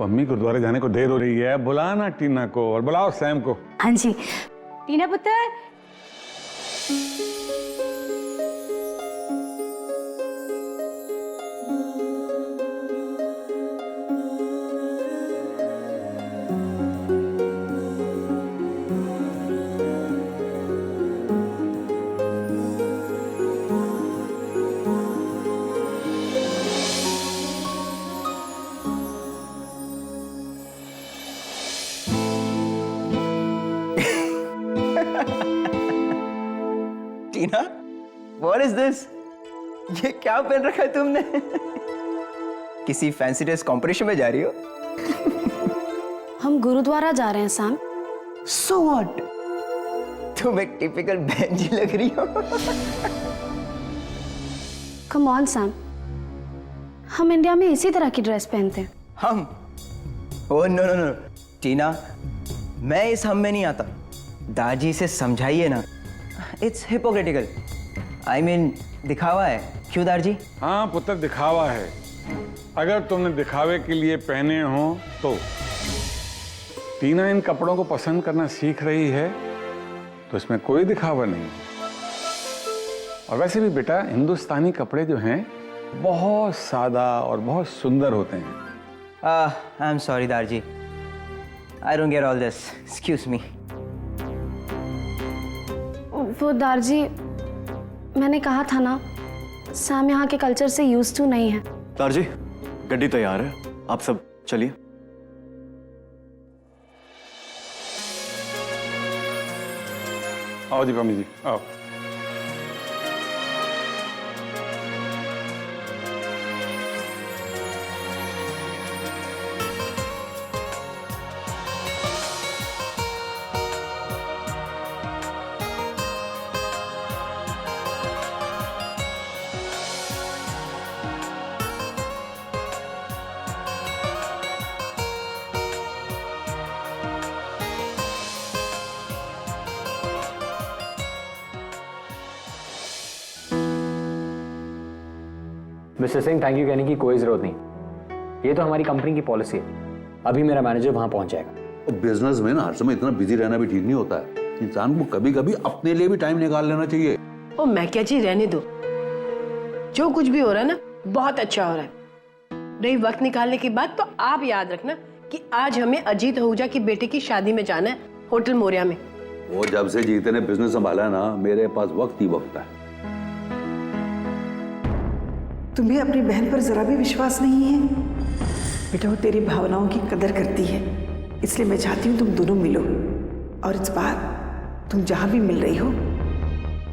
पम्मी गुरुद्वारे जाने को देर हो रही है, बुलाना टीना को और बुलाओ सैम को। हाँ जी। टीना पुत्र। टीना, what is this? ये क्या पहन रखा है तुमने? किसी फैंसी ड्रेस कॉम्पिटिशन में जा रही हो? हम गुरुद्वारा जा रहे हैं सैम। So what? तुम एक टिपिकल बहन जी लग रही हो। कम ऑन सैम, हम इंडिया में इसी तरह की ड्रेस पहनते हैं। हम? ओह नो नो नो टीना, मैं इस हम में नहीं आता। दादी से समझाइए ना। It's hypocritical. I mean, दिखावा है, क्यों दादी? हाँ पुत्र, दिखावा है। अगर तुमने दिखावे के लिए पहने हो तो। टीना इन कपड़ों को पसंद करना सीख रही है तो इसमें कोई दिखावा नहीं। और वैसे भी बेटा, हिंदुस्तानी कपड़े जो हैं बहुत सादा और बहुत सुंदर होते हैं। I'm sorry दादी। I don't get all this. Excuse me. वो दारजी, मैंने कहा था ना, सैम यहाँ के कल्चर से यूज्ड टू नहीं है। दारजी, गड्डी तैयार है, आप सब चलिए। आओ जी पम्मी जी, आओ। मिस्टर सिंह, थैंक यू कहने की कोई जरूरत नहीं। ये तो हमारी कंपनी की पॉलिसी है। अभी मेरा मैनेजर वहां पहुंच जाएगा। बिजनेस में ना हर समय इतना बिजी रहना भी ठीक नहीं होता है। इंसान को कभी कभी अपने लिए भी टाइम निकाल लेना चाहिए। ओ मैं क्या जी, रहने दो। जो कुछ भी हो रहा है ना, बहुत अच्छा हो रहा है। रही वक्त निकालने की बात, तो आप याद रखना कि आज हमें अजीत आहूजा की बेटे की शादी में जाना है, होटल मोरिया में। वो जब से जीते ने बिजनेस संभाला है ना, मेरे पास वक्त ही वक्त है। तुम्हें अपनी बहन पर जरा भी विश्वास नहीं है? बेटा, वो तेरी भावनाओं की कदर करती है, इसलिए मैं चाहती हूँ तुम दोनों मिलो। और इस बार तुम जहां भी मिल रही हो,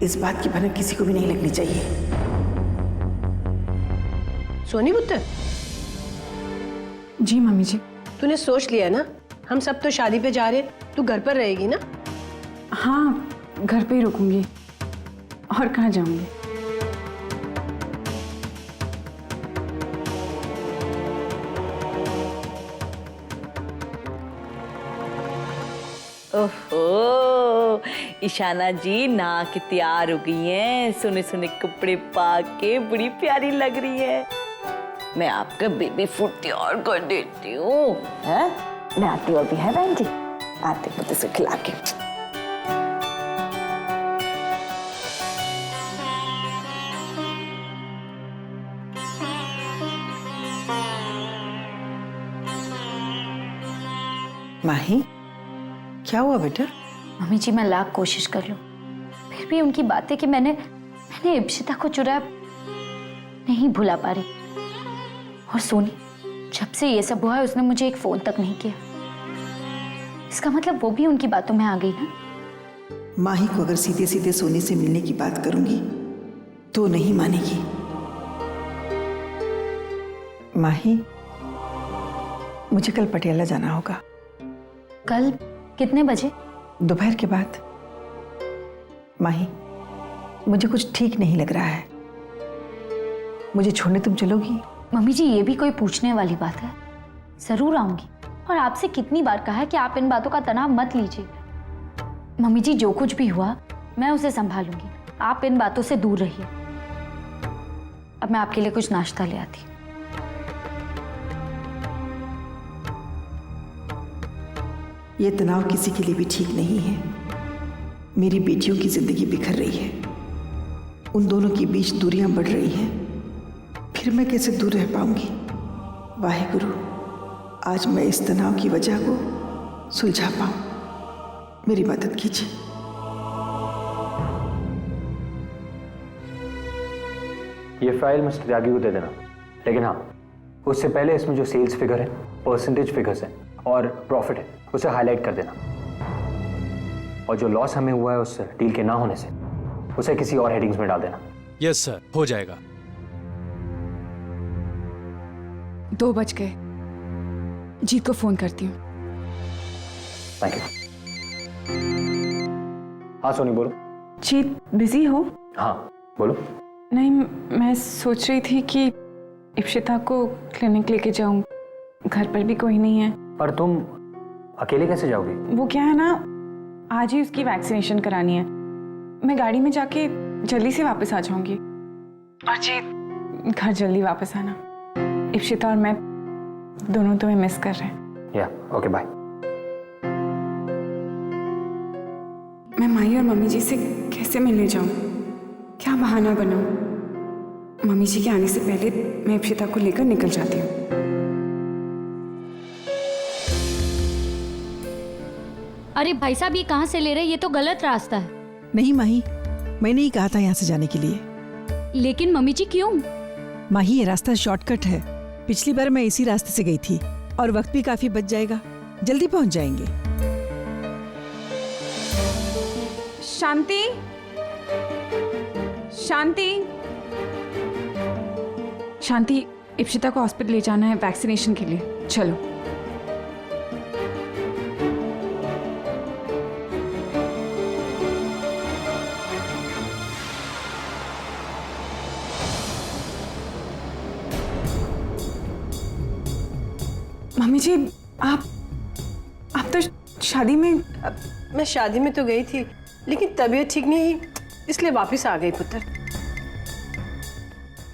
इस बात की भनक किसी को भी नहीं लगनी चाहिए। सोनी पुत्र। जी मम्मी जी। तूने सोच लिया ना, हम सब तो शादी पे जा रहे हैं, तू घर पर रहेगी ना? हाँ, घर पे ही रुकूंगी। और कहाँ जाऊंगी? ओहो, ईशाना जी नाक तैयार हो गई हैं, सुने सुने कपड़े पा के बड़ी प्यारी लग रही है। मैं आपका बेबी फूड तैयार कर देती हूँ। मैं आती हूँ अभी, है बहन जी, आते पुत्र से खिला के। माही, क्या हुआ बेटा? मम्मी जी, मैं लाख कोशिश कर लूं, फिर भी उनकी बातें कि मैंने इप्सिता को चुराया नहीं भुला पा रही। और सोनी, जब से ये सब हुआ है, उसने मुझे एक फोन तक नहीं किया। इसका मतलब वो भी उनकी बातों में आ गई ना। माही को अगर सीधे सीधे सोनी से मिलने की बात करूंगी तो नहीं मानेगी। माही, मुझे कल पटियाला जाना होगा। कल कितने बजे? दोपहर के बाद। माही, मुझे कुछ ठीक नहीं लग रहा है। मुझे छोड़ने तुम चलोगी? मम्मी जी, ये भी कोई पूछने वाली बात है? जरूर आऊंगी। और आपसे कितनी बार कहा है कि आप इन बातों का तनाव मत लीजिए। मम्मी जी, जो कुछ भी हुआ मैं उसे संभालूंगी, आप इन बातों से दूर रहिए। अब मैं आपके लिए कुछ नाश्ता ले आती। ये तनाव किसी के लिए भी ठीक नहीं है। मेरी बेटियों की जिंदगी बिखर रही है, उन दोनों के बीच दूरियां बढ़ रही हैं। फिर मैं कैसे दूर रह पाऊंगी? वाहेगुरु, आज मैं इस तनाव की वजह को सुलझा पाऊं। मेरी मदद कीजिए। ये फाइल मिस्टर त्यागी को दे देना, लेकिन हाँ, उससे पहले इसमें जो सेल्स फिगर है, परसेंटेज फिगर्स है और प्रॉफिट है, उसे हाईलाइट कर देना। और जो लॉस हमें हुआ है उस डील के ना होने से, उसे किसी और हेडिंग्स में डाल देना। यस सर, हो जाएगा। 2 बज गए, जीत को फोन करती हूँ। Thank you. हाँ सोनी बोलो। जीत बिजी हो? हाँ बोलो। नहीं, मैं सोच रही थी कि इप्शिता को क्लिनिक लेके जाऊं, घर पर भी कोई नहीं है। पर तुम अकेले कैसे जाओगी? वो क्या है ना, आज ही उसकी वैक्सीनेशन करानी है। मैं गाड़ी में जाके जल्दी से वापस आ जाऊंगी। और जीत, घर जल्दी वापस आना। इप्शिता और मैं दोनों तुम्हें मिस कर रहे हैं। या ओके बाय। मैं माही और मम्मी जी से कैसे मिलने जाऊं? क्या बहाना बनाऊं? मम्मी जी के आने से पहले मैं इप्शिता को लेकर निकल जाती हूँ। अरे भाई साहब, ये कहाँ से ले रहे हैं? ये तो गलत रास्ता है। नहीं माही, मैंने ही कहा था यहाँ से जाने के लिए। लेकिन मम्मी जी क्यों? माही, ये रास्ता शॉर्टकट है। पिछली बार मैं इसी रास्ते से गई थी और वक्त भी काफी बच जाएगा, जल्दी पहुंच जाएंगे। शांति, शांति, शांति, इप्शिता को हॉस्पिटल ले जाना है वैक्सीनेशन के लिए। चलो। मम्मी जी, आप तो शादी में। मैं शादी में तो गई थी, लेकिन तबीयत ठीक नहीं, इसलिए वापस आ गई पुत्र।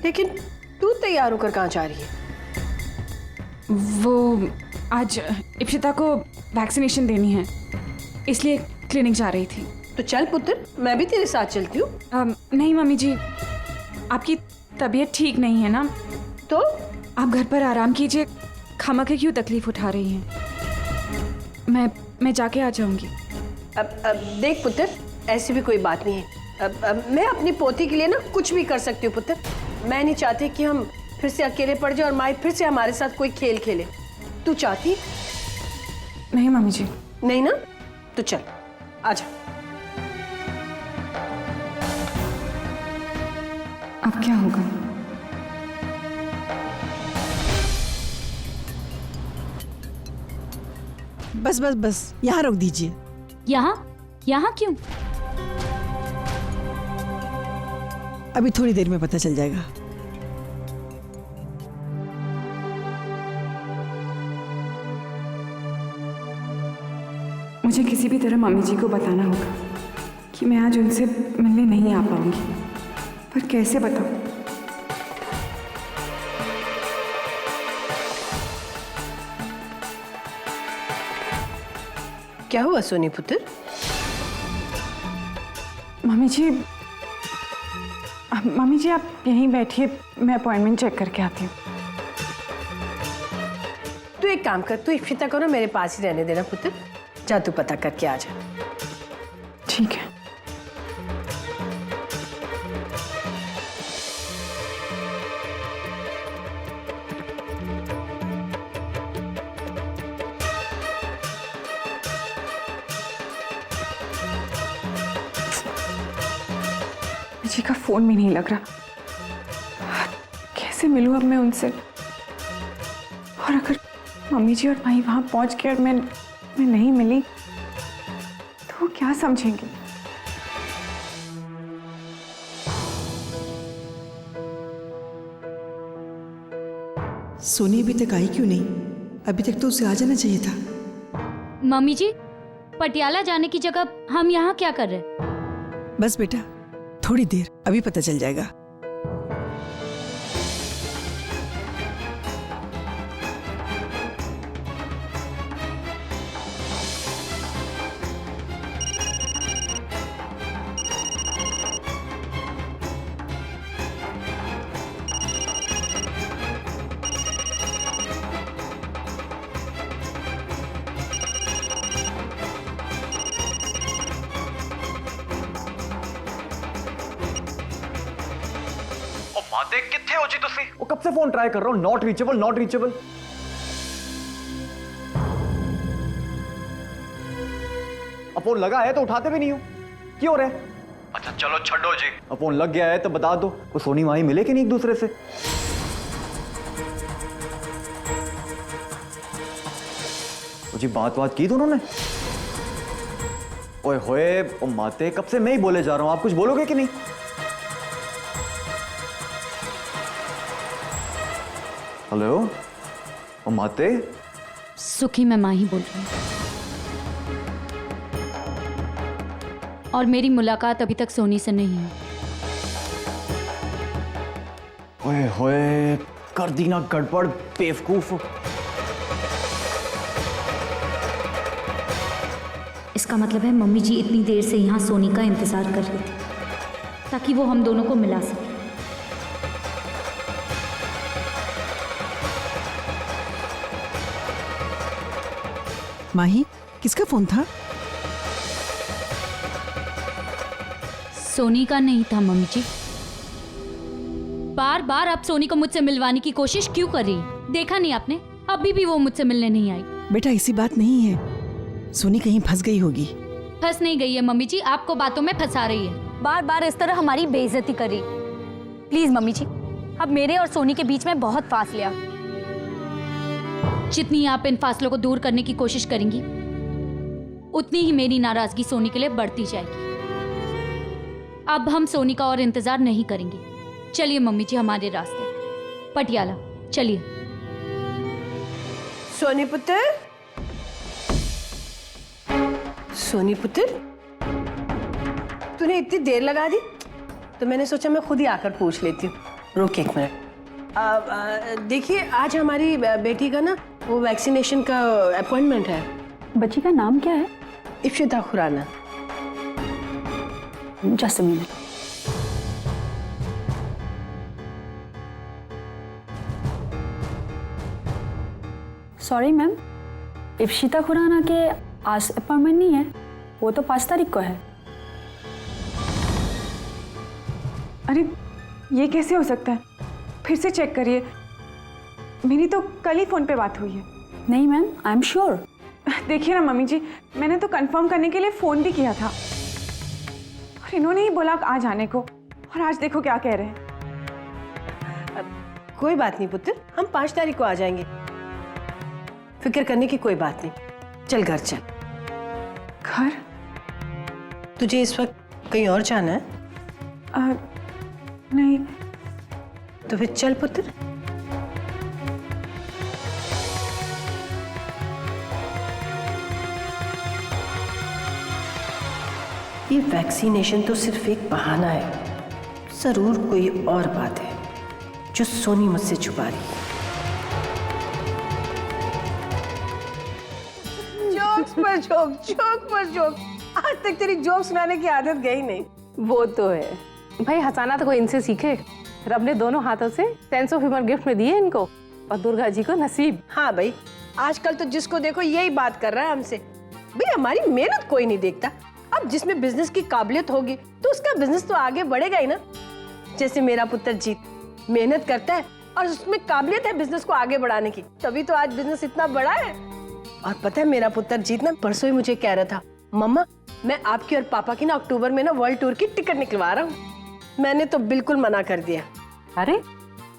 लेकिन तू तैयार होकर कहाँ जा रही है? वो आज इप्शिता को वैक्सीनेशन देनी है, इसलिए क्लिनिक जा रही थी। तो चल पुत्र, मैं भी तेरे साथ चलती हूँ। नहीं मम्मी जी, आपकी तबीयत ठीक नहीं है ना, तो आप घर पर आराम कीजिए। खामखे क्यों तकलीफ उठा रही हैं? मैं जाके आ जाऊंगी। अब देख पुत्र, ऐसी भी कोई बात नहीं है। अब मैं अपनी पोती के लिए ना कुछ भी कर सकती हूँ पुत्र। मैं नहीं चाहती कि हम फिर से अकेले पड़ जाए और माई फिर से हमारे साथ कोई खेल खेले। तू चाहती? नहीं मम्मी जी। नहीं ना? तो चल, आजा। अब क्या होगा? बस बस बस, यहाँ रोक दीजिए। यहाँ क्यों? अभी थोड़ी देर में पता चल जाएगा। मुझे किसी भी तरह मम्मी जी को बताना होगा कि मैं आज उनसे मिलने नहीं आ पाऊंगी, पर कैसे बताऊं? क्या हुआ सोनी पुत्र? मम्मी जी आप यहीं बैठिए, मैं अपॉइंटमेंट चेक करके आती हूँ। तू एक काम कर, तू इप्शिता को ना मेरे पास ही रहने देना पुत्र। जा तू पता करके आ जा। ठीक है। जी का फोन भी नहीं लग रहा। कैसे मिलूं अब मैं उनसे? और अगर मम्मी जी और भाई वहां पहुंच के और मैं नहीं मिली तो वो क्या समझेंगे? सोनी अभी तक आई क्यों नहीं? अभी तक तो उसे आ जाना चाहिए था। मम्मी जी, पटियाला जाने की जगह हम यहाँ क्या कर रहे हैं? बस बेटा, थोड़ी देर, अभी पता चल जाएगा। सोची तुसी? वो कब से फोन ट्राई कर रहा हूँ, नॉट रीचेबल नॉट रीचेबल। अब फोन लगा है तो उठाते भी नहीं हो, क्यों रे? अच्छा चलो छड्डो जी, अब फोन लग गया है तो बता दो, वो सोनी माही मिले कि नहीं एक दूसरे से? जी बात की दोनों ने? ओए होए ओ माते, कब से मैं ही बोले जा रहा हूं, आप कुछ बोलोगे कि नहीं? हेलो ओ माते। सुखी, मैं माही बोल रही हूँ और मेरी मुलाकात अभी तक सोनी से नहीं है। ओए होए कर दी ना गड़बड़ बेवकूफ। इसका मतलब है मम्मी जी इतनी देर से यहाँ सोनी का इंतजार कर रही थी ताकि वो हम दोनों को मिला सके। माही, किसका फोन था? सोनी का नहीं था मम्मी जी। बार बार आप सोनी को मुझसे मिलवाने की कोशिश क्यों कर रही है? देखा नहीं आपने? अभी भी वो मुझसे मिलने नहीं आई। बेटा ऐसी बात नहीं है, सोनी कहीं फंस गई होगी। फंस नहीं गई है मम्मी जी, आपको बातों में फंसा रही है। बार बार इस तरह हमारी बेइज्जती कर रही। प्लीज मम्मी जी, अब मेरे और सोनी के बीच में बहुत फासले आ। जितनी आप इन फासलों को दूर करने की कोशिश करेंगी उतनी ही मेरी नाराजगी सोनी के लिए बढ़ती जाएगी। अब हम सोनी का और इंतजार नहीं करेंगे। चलिए मम्मी जी, हमारे रास्ते पटियाला चलिए। सोनी पुत्र, सोनी पुत्र, तूने इतनी देर लगा दी तो मैंने सोचा मैं खुद ही आकर पूछ लेती हूँ। रुक एक मिनट। देखिए आज हमारी बेटी का ना वो वैक्सीनेशन का अपॉइंटमेंट है। बच्ची का नाम क्या है? Ipshita Khurana. Just a minute. Sorry ma'am, Ipshita Khurana के आज अपॉइंटमेंट नहीं है, वो तो 5 तारीख को है। अरे ये कैसे हो सकता है? फिर से चेक करिए, मेरी तो कल ही फोन पे बात हुई है। नहीं मैम, आई एम श्योर। देखिए ना मम्मी जी, मैंने तो कंफर्म करने के लिए फोन भी किया था और इन्होंने ही बोला आज आने को, और आज देखो क्या कह रहे हैं। कोई बात नहीं पुत्र, हम 5 तारीख को आ जाएंगे। फिक्र करने की कोई बात नहीं। चल घर चल। घर? तुझे इस वक्त कहीं और जाना है? नहीं। तो फिर चल पुत्र। ये वैक्सीनेशन तो सिर्फ एक बहाना है, जरूर कोई और बात है जो सोनी मुझसे छुपा रही है। जोक्स पर जोक, जोक पर जोक। आज तक तेरी जोक सुनाने की आदत गई नहीं। वो तो है भाई, हंसाना तो कोई इनसे सीखे। रब ने दोनों हाथों से सेंस ऑफ ह्यूमर गिफ्ट में दिए इनको, और दुर्गा जी को नसीब। हाँ भाई, आजकल तो जिसको देखो यही बात कर रहा है हमसे। भाई हमारी मेहनत कोई नहीं देखता। अब जिसमें बिजनेस की काबिलियत होगी तो उसका बिजनेस तो आगे बढ़ेगा ही ना। जैसे मेरा पुत्र जीत मेहनत करता है और उसमें काबिलियत है बिजनेस को आगे बढ़ाने की, तभी तो आज बिजनेस इतना बड़ा है। और पता है मेरा पुत्र जीत ना परसों ही मुझे कह रहा था, मम्मा मैं आपकी और पापा की ना अक्टूबर में ना वर्ल्ड टूर की टिकट निकलवा रहा हूँ। मैंने तो बिल्कुल मना कर दिया। अरे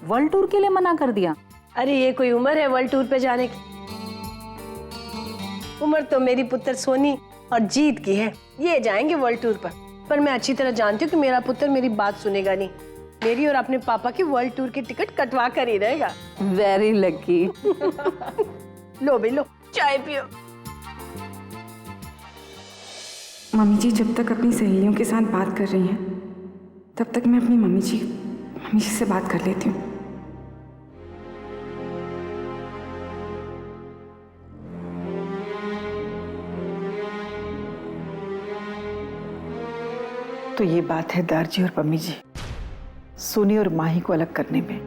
वर्ल्ड टूर के लिए मना कर दिया? अरे ये कोई उम्र है वर्ल्ड टूर पे जाने की? उम्र तो मेरी पुत्र सोनी और जीत की है, ये जाएंगे वर्ल्ड टूर पर मैं अच्छी तरह जानती हूँ कि मेरा पुत्र मेरी बात सुनेगा नहीं। मेरी और अपने पापा की वर्ल्ड टूर की टिकट कटवा कर ही रहेगा। Very lucky. लो भाई लो, चाय पियो। मम्मी जी जब तक अपनी सहेलियों के साथ बात कर रही हैं तब तक मैं अपनी मम्मी जी से बात कर लेती हूँ। तो ये बात है दारजी और पम्मी जी, सोनी और माही को अलग करने में।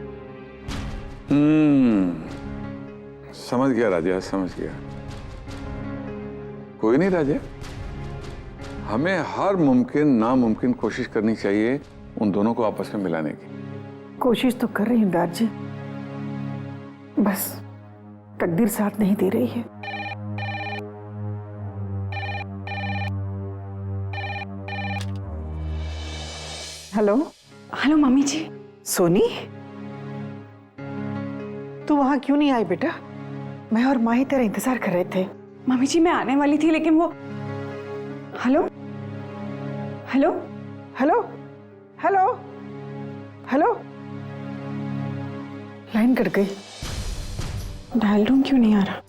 समझ गया राजा, समझ गया। कोई नहीं राजा, हमें हर मुमकिन नामुमकिन कोशिश करनी चाहिए उन दोनों को आपस में मिलाने की। कोशिश तो कर रही हूँ दादी, बस तकदीर साथ नहीं दे रही है। हेलो हेलो मम्मी जी। सोनी, तू वहां क्यों नहीं आई बेटा? मैं और माही तेरा इंतजार कर रहे थे। मम्मी जी मैं आने वाली थी लेकिन वो hello hello hello hello hello, line cut गई। डायल टोन क्यों नहीं आ रहा?